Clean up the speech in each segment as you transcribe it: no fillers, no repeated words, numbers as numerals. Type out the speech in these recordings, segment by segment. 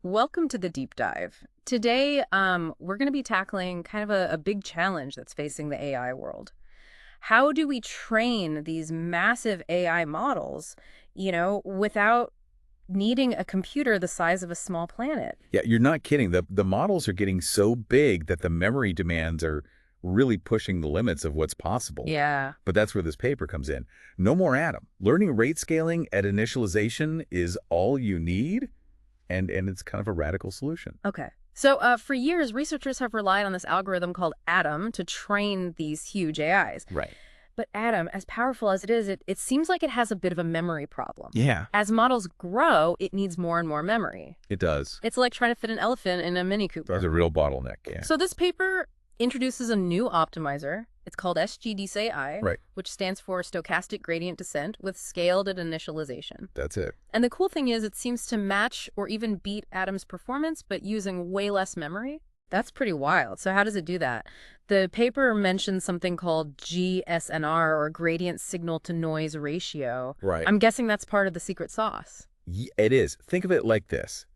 Welcome to the deep dive. Today, we're going to be tackling kind of a big challenge that's facing the AI world. How do we train these massive AI models, without needing a computer the size of a small planet? Yeah, you're not kidding. The models are getting so big that the memory demands are really pushing the limits of what's possible. Yeah. But that's where this paper comes in. No more atom. Learning rate scaling at initialization is all you need, and it's kind of a radical solution. Okay. So for years, researchers have relied on this algorithm called Atom to train these huge AIs. Right. But Atom, as powerful as it is, it seems like it has a bit of a memory problem. Yeah, As models grow, it needs more and more memory. it does. It's like trying to fit an elephant in a Mini Cooper. There's a real bottleneck, yeah. So this paper introduces a new optimizer. It's called SGDSAI, Right. which stands for Stochastic Gradient Descent with Scaled at Initialization. That's it. And the cool thing is it seems to match or even beat Atom's performance, but using way less memory. That's pretty wild. So how does it do that? The paper mentions something called GSNR, or Gradient Signal to Noise Ratio. Right. I'm guessing that's part of the secret sauce. It is. Think of it like this.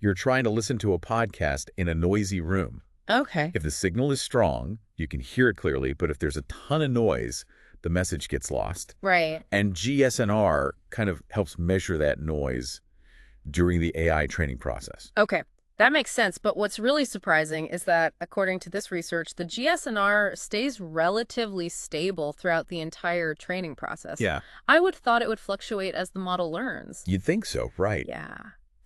You're trying to listen to a podcast in a noisy room. Okay. If the signal is strong, you can hear it clearly, but if there's a ton of noise, the message gets lost. Right. And GSNR kind of helps measure that noise during the AI training process. Okay. That makes sense, but what's really surprising is that, according to this research, the GSNR stays relatively stable throughout the entire training process. Yeah. I would have thought it would fluctuate as the model learns. You'd think so, right? Yeah.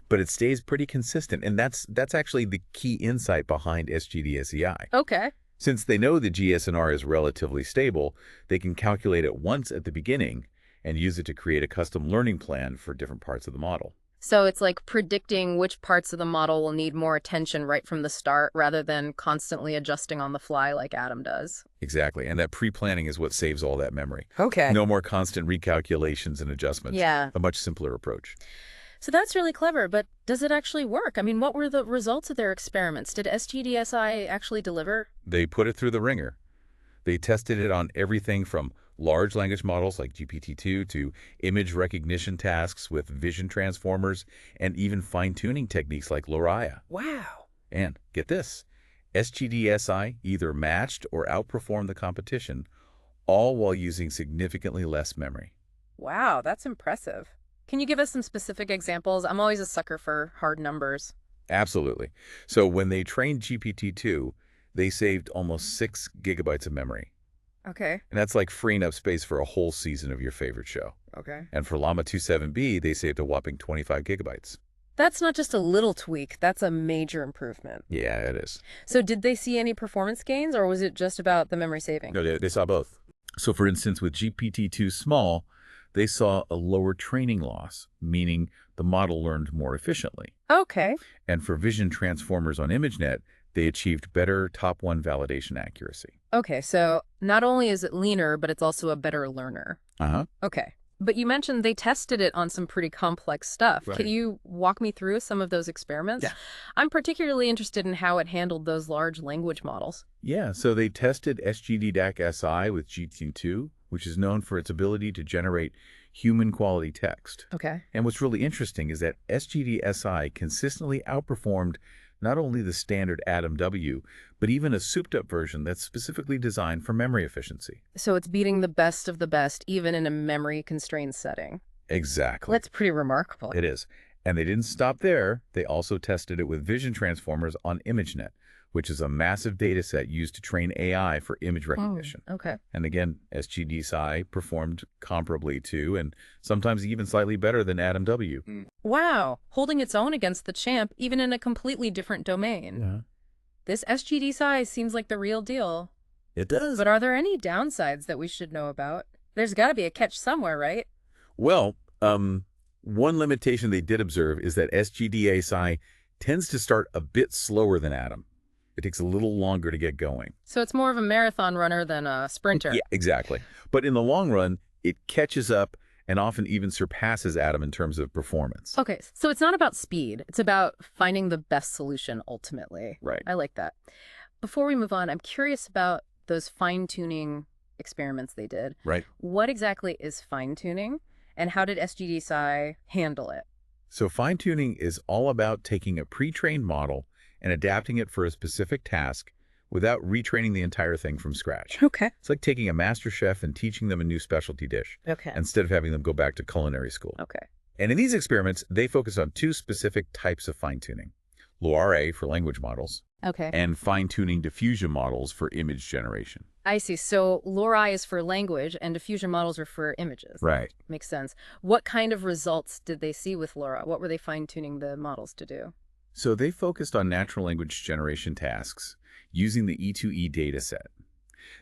But it stays pretty consistent, and that's actually the key insight behind SGDSEI. Okay. Since they know the GSNR is relatively stable, they can calculate it once at the beginning and use it to create a custom learning plan for different parts of the model. So it's like predicting which parts of the model will need more attention right from the start rather than constantly adjusting on the fly like Atom does. Exactly, and that pre-planning is what saves all that memory. Okay. No more constant recalculations and adjustments. Yeah. A much simpler approach. So that's really clever, but does it actually work? I mean, what were the results of their experiments? Did SGDSI actually deliver? They put it through the ringer. They tested it on everything from large language models like GPT-2 to image recognition tasks with vision transformers and even fine-tuning techniques like Loraya. Wow. And get this, SGDSI either matched or outperformed the competition, all while using significantly less memory. Wow, that's impressive. Can you give us some specific examples? I'm always a sucker for hard numbers. Absolutely. So when they trained GPT-2, they saved almost 6 gigabytes of memory. Okay. And that's like freeing up space for a whole season of your favorite show. Okay. And for Llama 2.7b, they saved a whopping 25 gigabytes. That's not just a little tweak, that's a major improvement. Yeah, it is. So did they see any performance gains, or was it just about the memory saving? No, they saw both. So for instance, with GPT-2 Small, they saw a lower training loss, meaning the model learned more efficiently. Okay. And for vision transformers on ImageNet, they achieved better top 1 validation accuracy. Okay, so not only is it leaner, but it's also a better learner. Uh-huh. Okay. But you mentioned they tested it on some pretty complex stuff. Right. Can you walk me through some of those experiments? Yeah. I'm particularly interested in how it handled those large language models. Yeah, so they tested SGD-SI with GT2, which is known for its ability to generate human-quality text. Okay. And what's really interesting is that SGD-SI consistently outperformed not only the standard Atom W, but even a souped-up version that's specifically designed for memory efficiency. So it's beating the best of the best, even in a memory-constrained setting. Exactly. That's pretty remarkable. It is. And they didn't stop there. They also tested it with vision transformers on ImageNet, which is a massive data set used to train AI for image recognition. Okay. And again, SGD-SI performed comparably to, and sometimes even slightly better than Atom W. Wow. Holding its own against the champ, even in a completely different domain. Yeah, This SGD size seems like the real deal. it does. But are there any downsides that we should know about? There's got to be a catch somewhere, right? Well, one limitation they did observe is that SGD-SI tends to start a bit slower than Atom. It takes a little longer to get going. So it's more of a marathon runner than a sprinter. Yeah, exactly. But in the long run, it catches up and often even surpasses Atom in terms of performance. Okay, so it's not about speed. It's about finding the best solution ultimately. Right. I like that. Before we move on, I'm curious about those fine-tuning experiments they did. Right. What exactly is fine-tuning, and how did SGDSI handle it? So fine-tuning is all about taking a pre-trained model and adapting it for a specific task without retraining the entire thing from scratch. Okay. It's like taking a master chef and teaching them a new specialty dish Okay. instead of having them go back to culinary school. Okay. And in these experiments, they focus on two specific types of fine-tuning: LoRA for language models Okay. and fine-tuning diffusion models for image generation. I see. So LoRA is for language and diffusion models are for images. Right. Makes sense. What kind of results did they see with LoRA? What were they fine-tuning the models to do? So they focused on natural language generation tasks using the E2E dataset.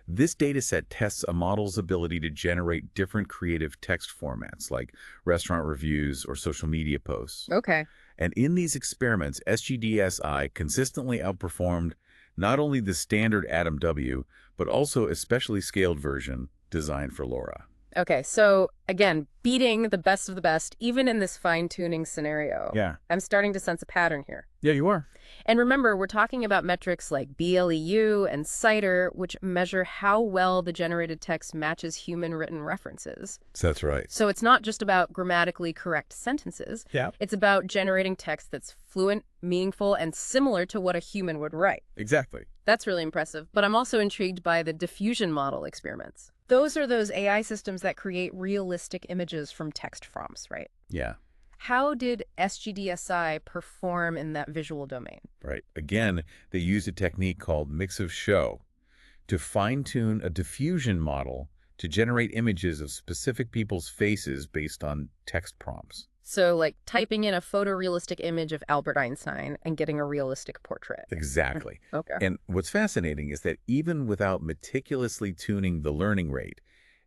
This dataset tests a model's ability to generate different creative text formats like restaurant reviews or social media posts. Okay. And in these experiments, SGDSI consistently outperformed not only the standard AtomW, but also a specially scaled version designed for LoRa. Okay, so again, beating the best of the best, even in this fine-tuning scenario. Yeah. I'm starting to sense a pattern here. Yeah, you are. And remember, we're talking about metrics like BLEU and CIDR, which measure how well the generated text matches human written references. That's right. So it's not just about grammatically correct sentences. Yeah. It's about generating text that's fluent, meaningful, and similar to what a human would write. Exactly. That's really impressive. But I'm also intrigued by the diffusion model experiments. Those are those AI systems that create realistic images from text prompts, right? Yeah. How did SGDSI perform in that visual domain? Right. Again, they used a technique called mix of show to fine-tune a diffusion model to generate images of specific people's faces based on text prompts. So, like typing in a photorealistic image of Albert Einstein and getting a realistic portrait. Exactly. Okay. And what's fascinating is that even without meticulously tuning the learning rate,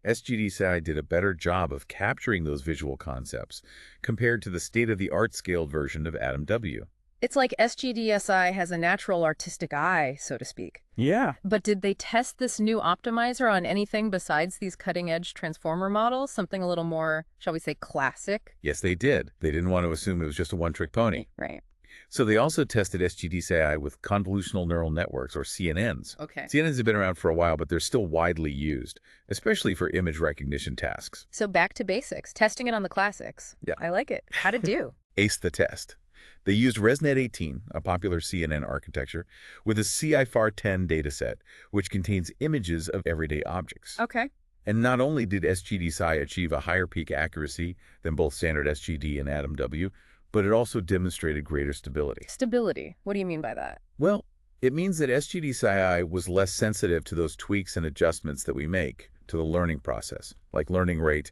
SGDSI did a better job of capturing those visual concepts compared to the state-of-the-art scaled version of AtomW. It's like SGDSI has a natural artistic eye, so to speak. Yeah. But did they test this new optimizer on anything besides these cutting-edge transformer models? Something a little more, shall we say, classic? Yes, they did. They didn't want to assume it was just a one-trick pony. Right. So they also tested SGDSI with convolutional neural networks, or CNNs. Okay. CNNs have been around for a while, but they're still widely used, especially for image recognition tasks. So back to basics, testing it on the classics. Yeah. I like it. How'd it do? Ace the test. They used ResNet 18, a popular CNN architecture, with a CIFAR-10 dataset, which contains images of everyday objects. Okay. And not only did SGDSI achieve a higher peak accuracy than both standard SGD and AtomW, but it also demonstrated greater stability. Stability. What do you mean by that? Well, it means that SGDSI was less sensitive to those tweaks and adjustments that we make to the learning process, like learning rate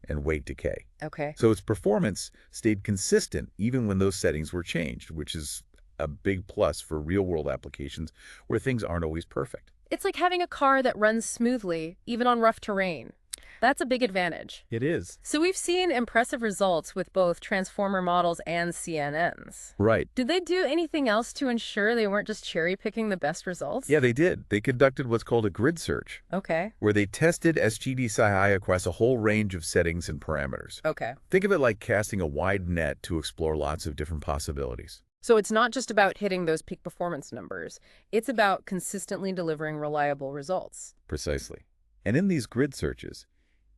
and weight decay. Okay. So its performance stayed consistent even when those settings were changed, which is a big plus for real-world applications where things aren't always perfect. It's like having a car that runs smoothly, even on rough terrain. That's a big advantage. It is. So we've seen impressive results with both transformer models and CNNs. Right. Did they do anything else to ensure they weren't just cherry-picking the best results? Yeah, they did. They conducted what's called a grid search, Okay. where they tested SGDSI across a whole range of settings and parameters. Okay. Think of it like casting a wide net to explore lots of different possibilities. So it's not just about hitting those peak performance numbers. It's about consistently delivering reliable results. Precisely. And in these grid searches,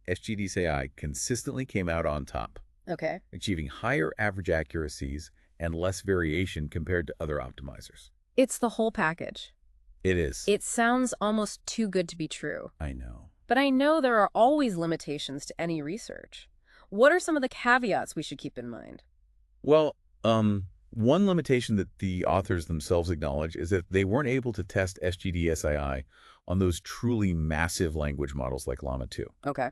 SGDSI consistently came out on top, Okay. achieving higher average accuracies and less variation compared to other optimizers. It's the whole package. It is. It sounds almost too good to be true. I know. But I know there are always limitations to any research. What are some of the caveats we should keep in mind? Well, one limitation that the authors themselves acknowledge is that they weren't able to test SGDSI on those truly massive language models like Llama 2. Okay.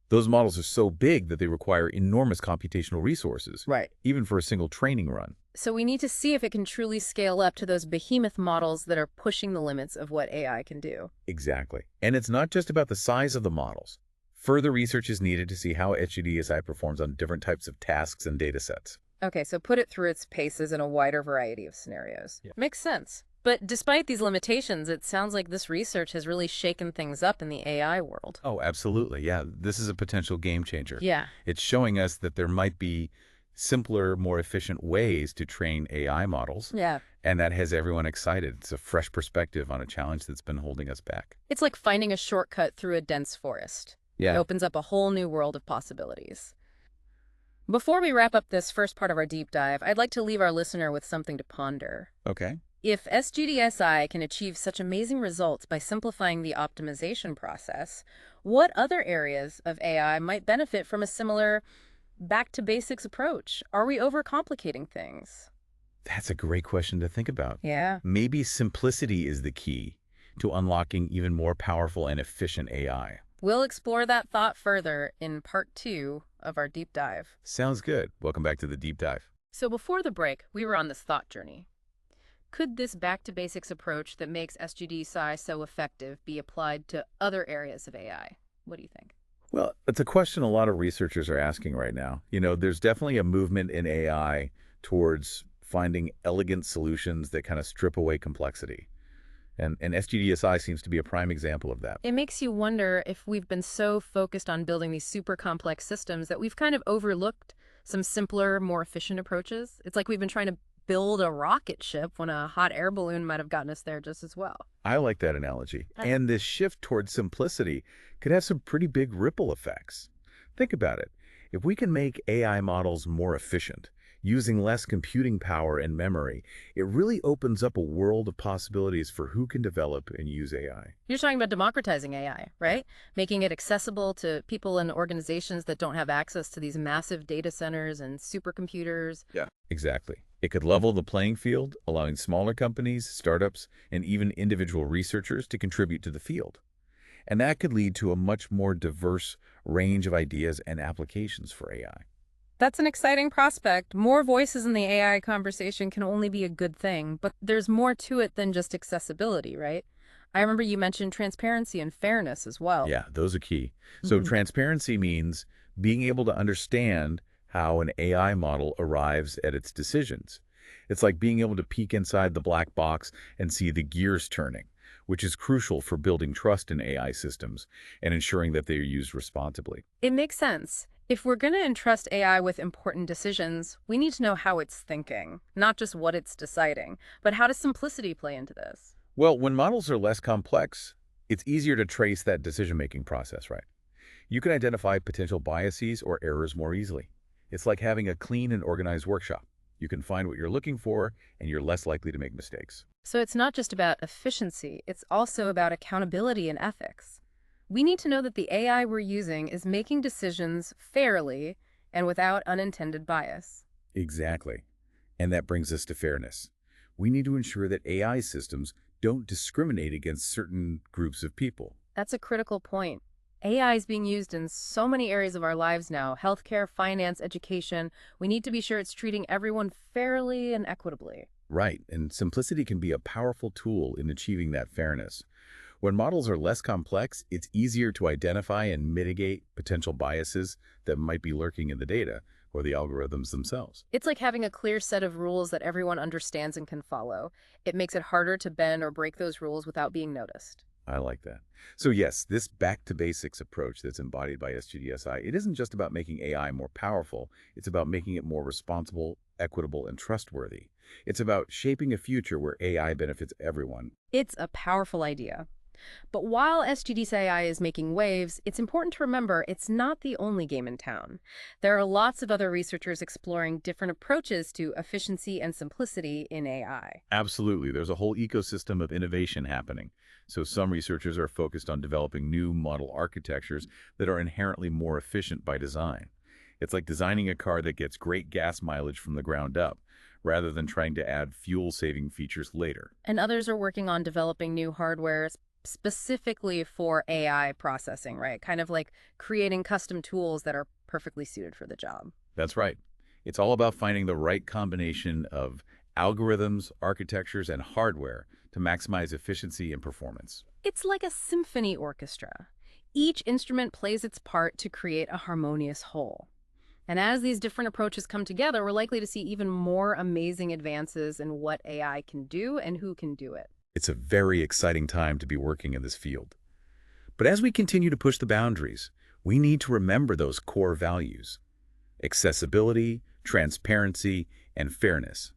Those models are so big that they require enormous computational resources, Right. even for a single training run. So we need to see if it can truly scale up to those behemoth models that are pushing the limits of what AI can do. Exactly. And it's not just about the size of the models. Further research is needed to see how HGDSI performs on different types of tasks and data sets. Okay, so put it through its paces in a wider variety of scenarios. Yeah. Makes sense. But despite these limitations, it sounds like this research has really shaken things up in the AI world. Oh, absolutely. Yeah, this is a potential game changer. Yeah. It's showing us that there might be simpler, more efficient ways to train AI models. Yeah. And that has everyone excited. It's a fresh perspective on a challenge that's been holding us back. It's like finding a shortcut through a dense forest. It Yeah. opens up a whole new world of possibilities. Before we wrap up this first part of our deep dive, I'd like to leave our listener with something to ponder. Okay. If SGDSI can achieve such amazing results by simplifying the optimization process, what other areas of AI might benefit from a similar back to basics approach? Are we overcomplicating things? That's a great question to think about. Yeah. Maybe simplicity is the key to unlocking even more powerful and efficient AI. We'll explore that thought further in part two of our deep dive. Sounds good. Welcome back to the deep dive. So before the break, we were on this thought journey. Could this back to basics approach that makes SGD Psi so effective be applied to other areas of AI? What do you think? Well, it's a question a lot of researchers are asking right now. There's definitely a movement in AI towards finding elegant solutions that kind of strip away complexity. And SGDSI seems to be a prime example of that. It makes you wonder if we've been so focused on building these super complex systems that we've kind of overlooked some simpler, more efficient approaches. It's like we've been trying to build a rocket ship when a hot air balloon might have gotten us there just as well. I like that analogy. And this shift towards simplicity could have some pretty big ripple effects. Think about it. If we can make AI models more efficient, using less computing power and memory, it really opens up a world of possibilities for who can develop and use AI. You're talking about democratizing AI, right? Making it accessible to people and organizations that don't have access to these massive data centers and supercomputers. Yeah. Exactly. It could level the playing field, allowing smaller companies, startups, and even individual researchers to contribute to the field. And that could lead to a much more diverse range of ideas and applications for AI. That's an exciting prospect. More voices in the AI conversation can only be a good thing, but there's more to it than just accessibility, right? I remember you mentioned transparency and fairness as well. Yeah, those are key. So transparency means being able to understand how an AI model arrives at its decisions. It's like being able to peek inside the black box and see the gears turning, which is crucial for building trust in AI systems and ensuring that they are used responsibly. It makes sense. If we're going to entrust AI with important decisions, we need to know how it's thinking, not just what it's deciding. But how does simplicity play into this? Well, when models are less complex, it's easier to trace that decision-making process, right? You can identify potential biases or errors more easily. It's like having a clean and organized workshop. You can find what you're looking for, and you're less likely to make mistakes. So it's not just about efficiency, it's also about accountability and ethics. We need to know that the AI we're using is making decisions fairly and without unintended bias. Exactly. And that brings us to fairness. We need to ensure that AI systems don't discriminate against certain groups of people. That's a critical point. AI is being used in so many areas of our lives now, healthcare, finance, education. We need to be sure it's treating everyone fairly and equitably. Right, and simplicity can be a powerful tool in achieving that fairness. When models are less complex, it's easier to identify and mitigate potential biases that might be lurking in the data or the algorithms themselves. It's like having a clear set of rules that everyone understands and can follow. It makes it harder to bend or break those rules without being noticed. I like that. So yes, this back-to-basics approach that's embodied by SGDSI, it isn't just about making AI more powerful, it's about making it more responsible, equitable, and trustworthy. It's about shaping a future where AI benefits everyone. It's a powerful idea. But while SGDCI is making waves, it's important to remember it's not the only game in town. There are lots of other researchers exploring different approaches to efficiency and simplicity in AI. Absolutely. There's a whole ecosystem of innovation happening. So some researchers are focused on developing new model architectures that are inherently more efficient by design. It's like designing a car that gets great gas mileage from the ground up, rather than trying to add fuel-saving features later. And others are working on developing new hardware specifically for AI processing, right? Kind of like creating custom tools that are perfectly suited for the job. That's right. It's all about finding the right combination of algorithms, architectures, and hardware to maximize efficiency and performance. It's like a symphony orchestra. Each instrument plays its part to create a harmonious whole. And as these different approaches come together, we're likely to see even more amazing advances in what AI can do and who can do it. It's a very exciting time to be working in this field. But as we continue to push the boundaries, we need to remember those core values: accessibility, transparency, and fairness.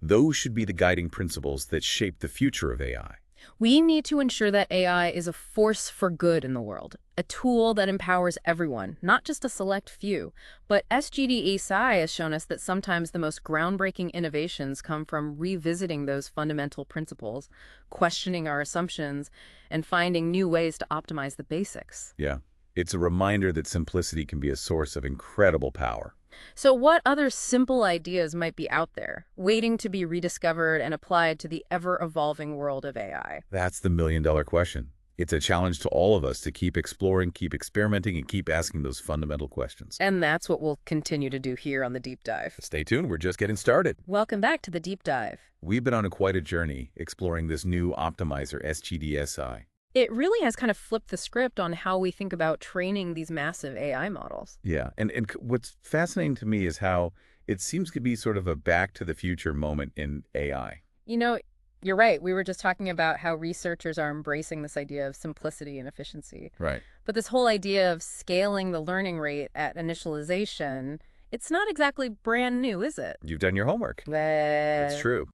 Those should be the guiding principles that shape the future of AI. We need to ensure that AI is a force for good in the world, a tool that empowers everyone, not just a select few. But SGD-ESI has shown us that sometimes the most groundbreaking innovations come from revisiting those fundamental principles, questioning our assumptions, and finding new ways to optimize the basics. Yeah. It's a reminder that simplicity can be a source of incredible power. So what other simple ideas might be out there, waiting to be rediscovered and applied to the ever-evolving world of AI? That's the million-dollar question. It's a challenge to all of us to keep exploring, keep experimenting, and keep asking those fundamental questions. And that's what we'll continue to do here on the Deep Dive. Stay tuned, we're just getting started. Welcome back to the Deep Dive. We've been on quite a journey exploring this new optimizer, SGDSI. It really has kind of flipped the script on how we think about training these massive AI models. Yeah, and what's fascinating to me is how it seems to be sort of a back-to-the-future moment in AI. You know, you're right. We were just talking about how researchers are embracing this idea of simplicity and efficiency. Right. But this whole idea of scaling the learning rate at initialization, it's not exactly brand new, is it? You've done your homework. It's But true.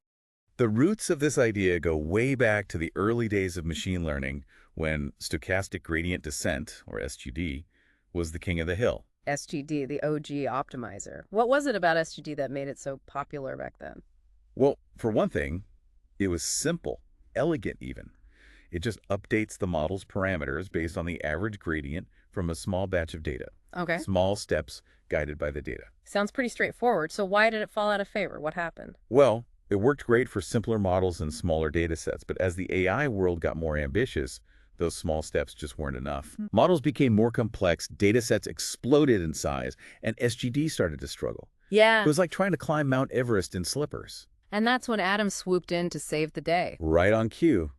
The roots of this idea go way back to the early days of machine learning when stochastic gradient descent, or SGD, was the king of the hill. SGD, the OG optimizer. What was it about SGD that made it so popular back then? Well, for one thing, it was simple, elegant even. It just updates the model's parameters based on the average gradient from a small batch of data. Okay. Small steps guided by the data. Sounds pretty straightforward. So why did it fall out of favor? What happened? Well, it worked great for simpler models and smaller data sets, but as the AI world got more ambitious, those small steps just weren't enough. Models became more complex, data sets exploded in size, and SGD started to struggle. Yeah. It was like trying to climb Mount Everest in slippers. And that's when Adam swooped in to save the day. Right on cue,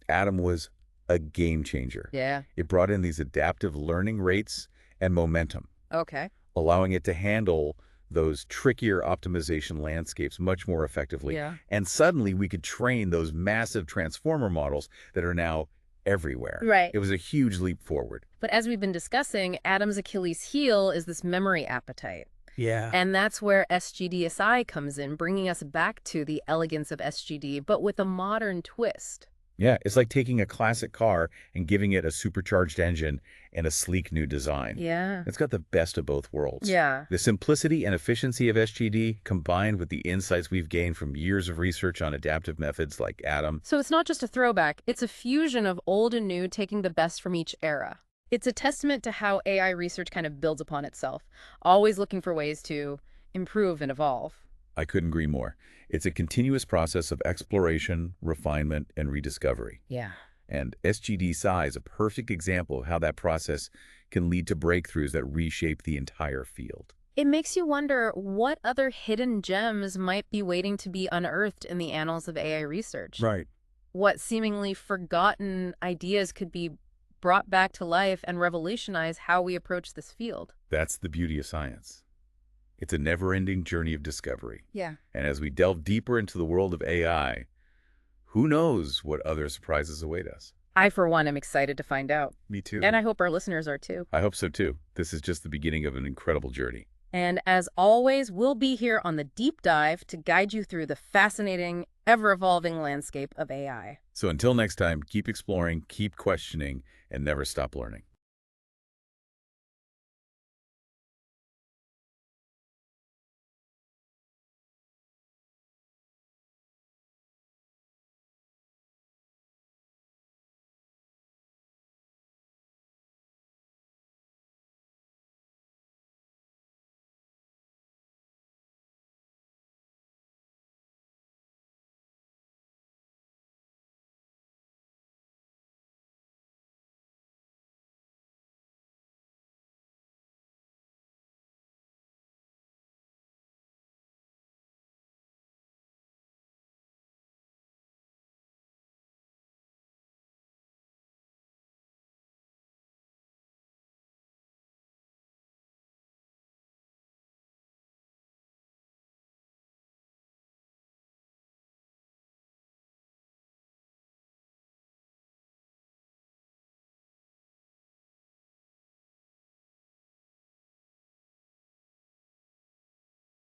Adam was a game changer. Yeah. It brought in these adaptive learning rates and momentum, Okay. allowing it to handle those trickier optimization landscapes much more effectively. Yeah. And suddenly we could train those massive transformer models that are now everywhere. Right. It was a huge leap forward. But as we've been discussing, Adam's Achilles heel is this memory appetite. Yeah. And that's where SGDSI comes in, bringing us back to the elegance of SGD, but with a modern twist. Yeah, it's like taking a classic car and giving it a supercharged engine and a sleek new design. Yeah. It's got the best of both worlds. Yeah. The simplicity and efficiency of SGD combined with the insights we've gained from years of research on adaptive methods like Adam. So it's not just a throwback, it's a fusion of old and new, taking the best from each era. It's a testament to how AI research kind of builds upon itself, always looking for ways to improve and evolve. I couldn't agree more. It's a continuous process of exploration, refinement, and rediscovery. Yeah. And SGD-SI is a perfect example of how that process can lead to breakthroughs that reshape the entire field. It makes you wonder what other hidden gems might be waiting to be unearthed in the annals of AI research. Right. What seemingly forgotten ideas could be brought back to life and revolutionize how we approach this field. That's the beauty of science. It's a never-ending journey of discovery. Yeah. And as we delve deeper into the world of AI, who knows what other surprises await us? I, for one, am excited to find out. Me too. And I hope our listeners are too. I hope so too. This is just the beginning of an incredible journey. And as always, we'll be here on the Deep Dive to guide you through the fascinating, ever-evolving landscape of AI. So until next time, keep exploring, keep questioning, and never stop learning.